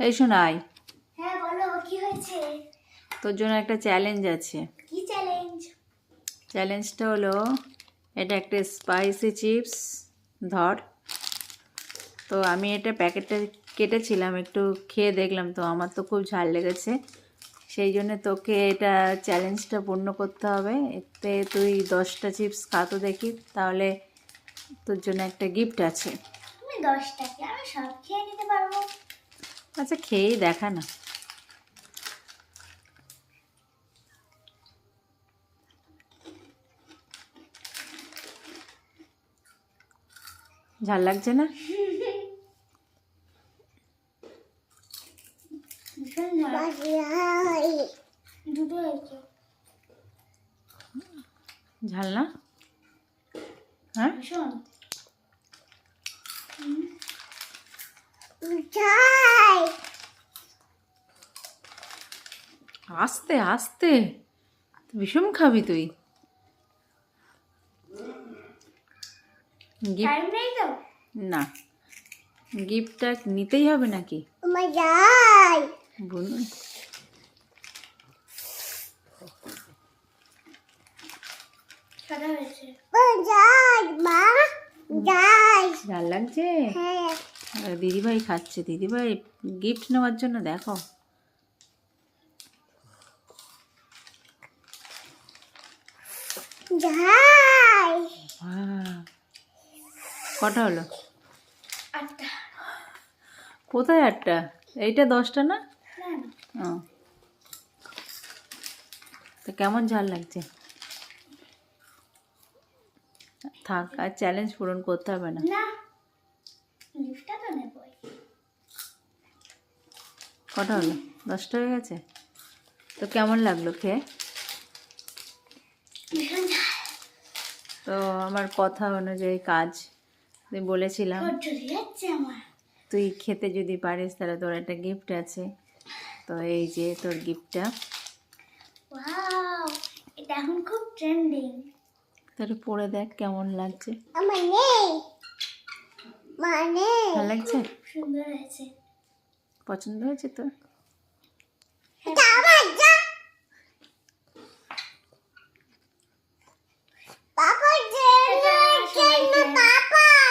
এই শোনাই, হ্যাঁ বলো কি হয়েছে? তোর জন্য একটা চ্যালেঞ্জ আছে। কি চ্যালেঞ্জ? চ্যালেঞ্জটা হলো, এটা একটা স্পাইসি চিপস ধর। তো আমি এটা প্যাকেটটা কেটেছিলাম, একটু খেয়ে দেখলাম, তো আমার তো খুব ঝাল লেগেছে। সেই জন্য তোকে এটা চ্যালেঞ্জটা পূর্ণ করতে হবে। এতে তুই 10টা চিপস খা তো দেখি, তাহলে তোর জন্য একটা গিফট আছে। তুমি 10টা কি আমি সব খেয়ে নিতে পারবো? আচ্ছা খেয়েই দেখা না। ঝাল লাগছে না? ভীষণ ঝাল। দুটো হয়েছে। ঝাল না? হ্যাঁ ভীষণ আস্তে আস্তে, ভীষণ খাবি তুই। গিফট টাইম নেই তো? না, গিফটটা নিতেই হবে নাকি? বলুন। সাদা হয়েছে। ঝাল লাগছে? দিদিভাই খাচ্ছে, দিদিভাই গিফট নেওয়ার জন্য দেখো। কটা হলো? 8টা। কোথায় 8টা? এইটা 10টা না? না ও, তো কেমন ঝাল লাগছে? থাক, আর চ্যালেঞ্জ পূরণ করতে হবে না। না লিফটটা তো নেবই। কটা হলো? 10টা হয়ে গেছে। তো কেমন লাগলো খেয়ে? ভীষণ ঝাল। তো আমার কথা অনুযায়ী কাজ, তুই বলেছিলাম ঠোঁট চলে যাচ্ছে আমার। তুই খেতে যদি পারিস তাহলে তোর একটা গিফট আছে। তো এই যে তোর গিফটটা। ওয়াও, এটা এখন খুব ট্রেন্ডিং। তোর পরে দেখ কেমন লাগছে। মানে ভালো লাগছে? সুন্দর হয়েছে। পছন্দ হয়েছে তোর?